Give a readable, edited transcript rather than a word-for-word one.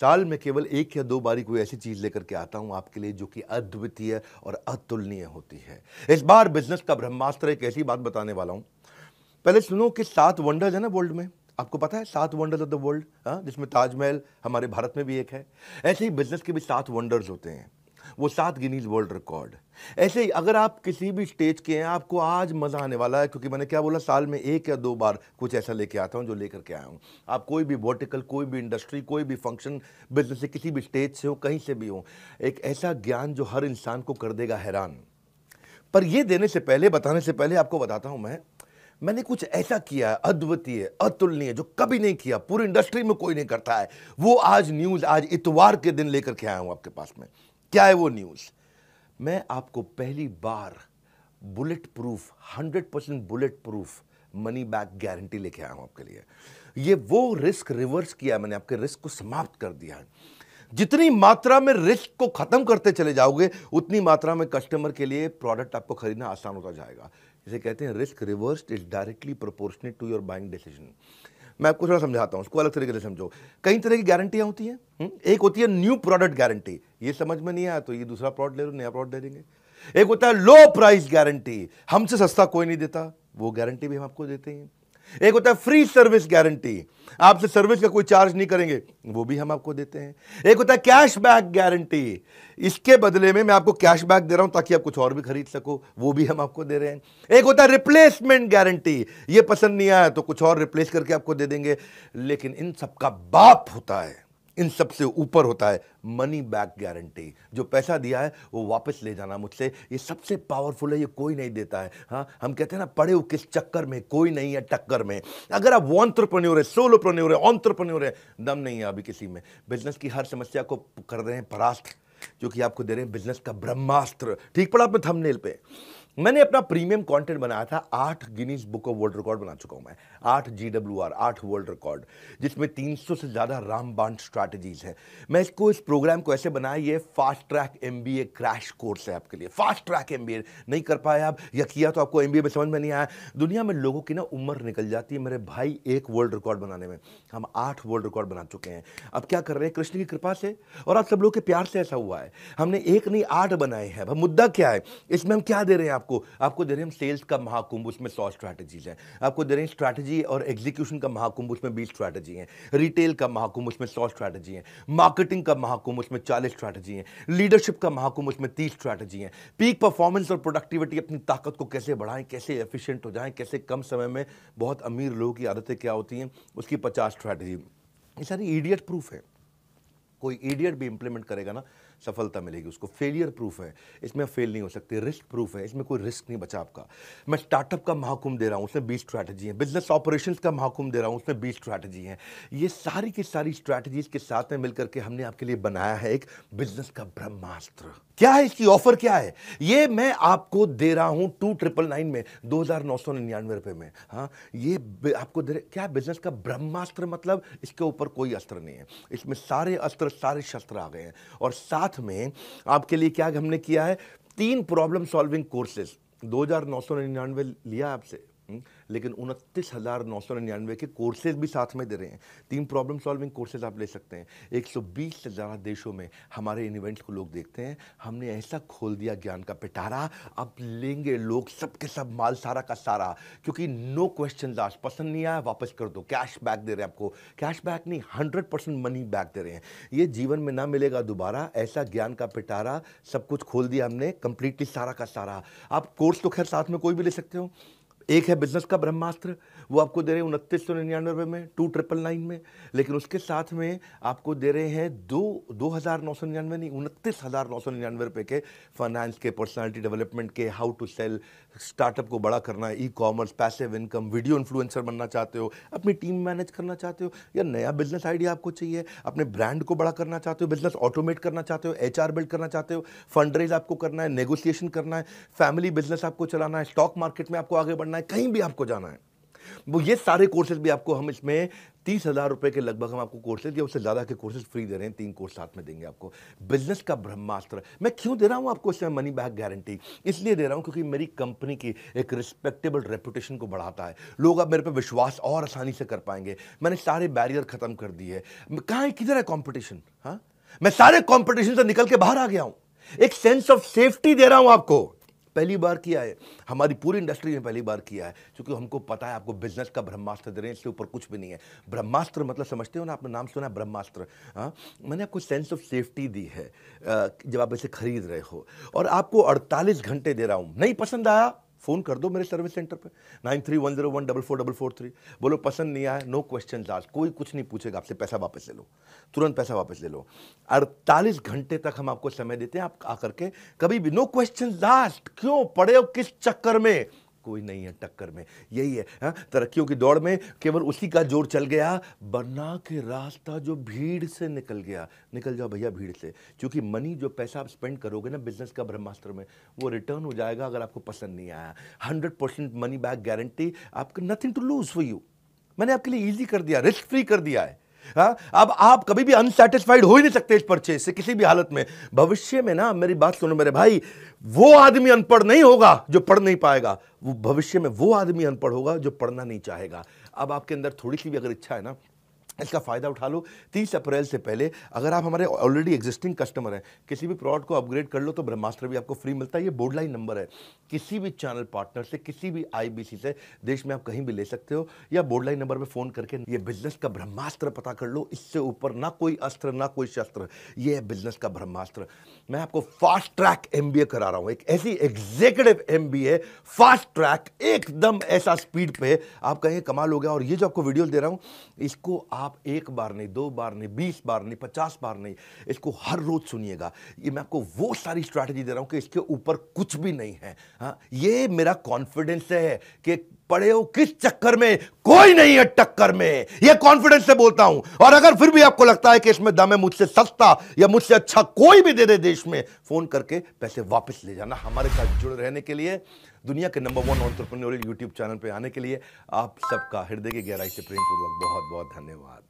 साल में केवल एक या दो बारी कोई ऐसी चीज लेकर के आता हूं आपके लिए जो कि अद्वितीय और अतुलनीय होती है। इस बार बिजनेस का ब्रह्मास्त्र एक ऐसी बात बताने वाला हूं। पहले सुनो कि 7 वंडर्स है ना वर्ल्ड में। आपको पता है 7 वंडर्स ऑफ द वर्ल्ड, जिसमें ताजमहल हमारे भारत में भी एक है। ऐसे ही बिजनेस के भी 7 वंडर्स होते हैं, वो 7 गिनीज वर्ल्ड रिकॉर्ड। ऐसे ही अगर आप किसी भी स्टेज के हैं, आपको आज मजा आने वाला है, क्योंकि मैंने क्या बोला, साल में एक या दो बार कुछ ऐसा लेके आता हूं जो लेकर के आया हूं। आप कोई भी वर्टिकल, कोई भी इंडस्ट्री, कोई भी फंक्शन, बिजनेस से किसी भी स्टेज से हो, कहीं से भी हो, एक ऐसा ज्ञान जो हर इंसान को कर देगा हैरान। पर ये देने से पहले, बताने से पहले आपको बताता हूं मैंने कुछ ऐसा किया है अद्वितीय, अतुलनीय, जो कभी नहीं किया, पूरी इंडस्ट्री में कोई नहीं करता है। वो आज न्यूज, आज इतवार के दिन लेकर के आया हूं आपके पास में। क्या है वो न्यूज? मैं आपको पहली बार bullet proof, 100% bullet proof money back guarantee लेके आया हूं आपके लिए। ये वो रिस्क रिवर्स किया है मैंने, आपके रिस्क को समाप्त कर दिया है। जितनी मात्रा में रिस्क को खत्म करते चले जाओगे, उतनी मात्रा में कस्टमर के लिए प्रोडक्ट आपको खरीदना आसान होता जाएगा। इसे कहते हैं risk reversed is directly proportionate to your buying decision. मैं आपको थोड़ा समझाता हूं, उसको अलग तरीके से समझो। कई तरह की गारंटियां होती हैं। एक होती है न्यू प्रोडक्ट गारंटी, ये समझ में नहीं आया तो ये दूसरा प्रोडक्ट ले लो, नया प्रोडक्ट दे देंगे। एक होता है लो प्राइस गारंटी, हमसे सस्ता कोई नहीं देता, वो गारंटी भी हम आपको देते हैं। एक होता है फ्री सर्विस गारंटी, आपसे सर्विस का कोई चार्ज नहीं करेंगे, वो भी हम आपको देते हैं। एक होता है कैश बैक गारंटी, इसके बदले में मैं आपको कैश बैक दे रहा हूं ताकि आप कुछ और भी खरीद सको, वो भी हम आपको दे रहे हैं। एक होता है रिप्लेसमेंट गारंटी, ये पसंद नहीं आया तो कुछ और रिप्लेस करके आपको दे देंगे। लेकिन इन सबका बाप होता है, इन सबसे ऊपर होता है मनी बैक गारंटी। जो पैसा दिया है वो वापस ले जाना मुझसे, ये सबसे पावरफुल है, ये कोई नहीं देता है। हाँ, हम कहते हैं ना, पड़े हो किस चक्कर में, कोई नहीं है टक्कर में। अगर आप एंटरप्रेन्योर है, सोलोप्रेन्योर है, एंटरप्रेन्योर है, दम नहीं है अभी किसी में, बिजनेस की हर समस्या को कर रहे हैं परास्त, जो कि आपको दे रहे हैं बिजनेस का ब्रह्मास्त्र। ठीक पड़ा आपने थंबनेल पे। मैंने अपना प्रीमियम कंटेंट बनाया था, 8 Guinness book of world record बना चुका हूं मैं, 8 GWR, 8 वर्ल्ड रिकॉर्ड, जिसमें 300 से ज्यादा रामबाण स्ट्रैटेजीज है। मैं इसको, इस प्रोग्राम को ऐसे बनाया, ये fast track MBA crash course है आपके लिए। फास्ट ट्रैक MBA नहीं कर पाए आप, या किया तो आपको MBA में समझ में नहीं आया। दुनिया में लोगों की ना उम्र निकल जाती है मेरे भाई एक वर्ल्ड रिकॉर्ड बनाने में, हम 8 वर्ल्ड रिकॉर्ड बना चुके हैं। अब क्या कर रहे हैं, कृष्ण की कृपा से और आप सब लोग के प्यार से ऐसा हुआ है, हमने एक नहीं 8 बनाए हैं। अब मुद्दा क्या है, इसमें हम क्या दे रहे हैं आपको दे रहे हैं हम सेल्स का महाकुंभ, उसमें 100 स्ट्रैटेजीज हैं। आपको दे रहे हैं स्ट्रैटेजी और एग्जीक्यूशन का महाकुंभ, उसमें 20 स्ट्रैटेजी हैं। रिटेल का महाकुंभ, उसमें 100 स्ट्रैटेजी हैं। मार्केटिंग का महाकुंभ, उसमें 40 स्ट्रैटेजी हैं। लीडरशिप का महाकुंभ, उसमें 30 स्ट्रैटेजी हैं। पीक परफॉर्मेंस और प्रोडक्टिविटी, अपनी ताकत को कैसे बढ़ाएं, कैसे एफिशिएंट हो जाएं, कैसे कम समय में, बहुत अमीर लोगों की आदतें क्या होती हैं, उसकी 50 स्ट्रैटेजी। ये सारी इडियट प्रूफ है, कोई इडियट भी इंप्लीमेंट करेगा ना, सफलता मिलेगी उसको। फेलियर प्रूफ है, इसमें फेल नहीं हो सकते। रिस्क प्रूफ है, इसमें कोई रिस्क नहीं बचा आपका। मैं स्टार्टअप का महाकुंभ दे रहा हूं, उसमें 20 स्ट्रैटेजी है। बिजनेस ऑपरेशंस का महाकुंभ दे रहा हूं, उसमें 20 स्ट्रैटेजी है। ये सारी की सारी स्ट्रैटेजीज के साथ में मिलकर के हमने आपके लिए बनाया है एक बिजनेस का ब्रह्मास्त्र। क्या है इसकी ऑफर, क्या है ये, मैं आपको दे रहा हूं 2999 में, 2999 रुपए में। हाँ, ये आपको दे रहे, क्या बिजनेस का ब्रह्मास्त्र मतलब इसके ऊपर कोई अस्त्र नहीं है, इसमें सारे अस्त्र, सारे शस्त्र आ गए हैं। और साथ में आपके लिए क्या हमने किया है, 3 प्रॉब्लम सॉल्विंग कोर्सेज। 2999 लिया आपसे, लेकिन 29,999 के कोर्सेज भी साथ में दे रहे हैं। 3 प्रॉब्लम सॉल्विंग कोर्सेज आप ले सकते हैं। 120 से ज़्यादा देशों में हमारे इन इवेंट्स को लोग देखते हैं। हमने ऐसा खोल दिया ज्ञान का पिटारा, अब लेंगे लोग सब के सब माल सारा का सारा, क्योंकि नो क्वेश्चन आस्क्ड, पसंद नहीं आया वापस कर दो, कैश बैक दे रहे हैं आपको। कैश बैक नहीं, 100% मनी बैक दे रहे हैं। ये जीवन में ना मिलेगा दोबारा, ऐसा ज्ञान का पिटारा, सब कुछ खोल दिया हमने कंप्लीटली, सारा का सारा। आप कोर्स तो खैर साथ में कोई भी ले सकते हो। एक है बिजनेस का ब्रह्मास्त्र, वो आपको दे रहे हैं 2999 में, 2999 में। लेकिन उसके साथ में आपको दे रहे हैं 2,999 नहीं, 29,999 रुपए के फाइनेंस के, पर्सनालिटी डेवलपमेंट के, हाउ टू सेल, स्टार्टअप को बड़ा करना है, e-commerce, passive income, video influencer बनना चाहते हो, अपनी टीम मैनेज करना चाहते हो, या नया बिजनेस आइडिया आपको चाहिए, अपने ब्रांड को बड़ा करना चाहते हो, बिजनेस ऑटोमेट करना चाहते हो, HR बिल्ड करना चाहते हो, फंड रेज आपको करना है, नेगोशिएशन करना है, फैमिली बिजनेस आपको चलाना है, स्टॉक मार्केट में आपको आगे बढ़ना है, कहीं भी आपको जाना है, वो ये सारे कोर्सेज भी आपको हम इसमें 30,000 रुपए के लगभग हम आपको कोर्सेज या उससे ज़्यादा के कोर्सेज फ्री दे रहे हैं। 3 कोर्स साथ में देंगे आपको। बिजनेस का ब्रह्मास्त्र मैं क्यों दे रहा हूं आपको इसमें मनी बैक गारंटी? इसलिए दे रहा हूं क्योंकि मेरी कंपनी की एक रिस्पेक्टेबल रेपुटेशन को बढ़ाता है। लोग अब मेरे पे विश्वास और आसानी से कर पाएंगे। मैंने सारे बैरियर खत्म कर दिए। कहाँ है, किधर है कॉम्पिटिशन? हाँ, मैं सारे कॉम्पिटिशन से निकल के बाहर आ गया हूं। एक सेंस ऑफ सेफ्टी दे रहा हूं आपको। पहली बार किया है, हमारी पूरी इंडस्ट्री में पहली बार किया है, क्योंकि हमको पता है आपको बिजनेस का ब्रह्मास्त्र दे रहे हैं, इससे ऊपर कुछ भी नहीं है। ब्रह्मास्त्र मतलब समझते हो ना, आपने नाम सुना है ब्रह्मास्त्र? हाँ, मैंने आपको सेंस ऑफ सेफ्टी दी है जब आप इसे खरीद रहे हो, और आपको 48 घंटे दे रहा हूं। नहीं पसंद आया, फ़ोन कर दो मेरे सर्विस सेंटर पे 9310144443। बोलो पसंद नहीं आया, नो क्वेश्चन आस्क्ड, कोई कुछ नहीं पूछेगा आपसे, पैसा वापस ले लो, तुरंत पैसा वापस ले लो। 48 घंटे तक हम आपको समय देते हैं, आप आकर के कभी भी नो क्वेश्चन आस्क्ड। क्यों पड़े हो किस चक्कर में? कोई नहीं है टक्कर में, यही है। हाँ, तरक्कियों की दौड़ में केवल उसी का जोर चल गया, वरना के रास्ता जो भीड़ से निकल गया। निकल जाओ भैया भीड़ से, क्योंकि मनी जो पैसा आप स्पेंड करोगे ना बिजनेस का ब्रह्मास्त्र में, वो रिटर्न हो जाएगा अगर आपको पसंद नहीं आया। 100% मनी बैक गारंटी, आपको nothing to lose for you. मैंने आपके लिए ईजी कर दिया, रिस्क फ्री कर दिया है। हाँ, अब आप कभी भी अनसेटिस्फाइड हो ही नहीं सकते इस परचेज से किसी भी हालत में। भविष्य में ना, मेरी बात सुनो मेरे भाई, वो आदमी अनपढ़ नहीं होगा जो पढ़ नहीं पाएगा, वो भविष्य में वो आदमी अनपढ़ होगा जो पढ़ना नहीं चाहेगा। अब आपके अंदर थोड़ी सी भी अगर इच्छा है ना, इसका फायदा उठा लो। 30 अप्रैल से पहले अगर आप हमारे ऑलरेडी एग्जिस्टिंग कस्टमर हैं, किसी भी प्रोडक्ट को अपग्रेड कर लो तो ब्रह्मास्त्र भी आपको फ्री मिलता है। ये बोर्ड लाइन नंबर है, किसी भी चैनल पार्टनर से, किसी भी आईबीसी से देश में आप कहीं भी ले सकते हो, या बोर्ड लाइन नंबर पे फोन करके ये बिजनेस का ब्रह्मास्त्र पता कर लो। इससे ऊपर ना कोई अस्त्र ना कोई शस्त्र, ये है बिजनेस का ब्रह्मास्त्र। मैं आपको फास्ट ट्रैक एमबीए करा रहा हूं, एक ऐसी एग्जीक्यूटिव एमबीए, फास्ट ट्रैक, एकदम ऐसा स्पीड पे आप कहेंगे कमाल हो गया। और ये जो आपको वीडियो दे रहा हूं, इसको आप एक बार नहीं, 2 बार नहीं, 20 बार नहीं, 50 बार नहीं, इसको हर रोज सुनिएगा। ये मैं आपको वो सारी स्ट्रैटेजी दे रहा हूं कि इसके ऊपर कुछ भी नहीं है। हाँ, ये मेरा कॉन्फिडेंस है कि पड़े हो किस चक्कर में, कोई नहीं है टक्कर में, ये कॉन्फिडेंस से बोलता हूं। और अगर फिर भी आपको लगता है कि इसमें दम है, मुझसे सस्ता या मुझसे अच्छा कोई भी दे दे देश में, फोन करके पैसे वापस ले जाना। हमारे साथ जुड़े रहने के लिए, दुनिया के नंबर 1 एंटरप्रेन्योरियल यूट्यूब चैनल पे आने के लिए आप सबका हृदय की गहराई से प्रेमपूर्वक बहुत बहुत धन्यवाद।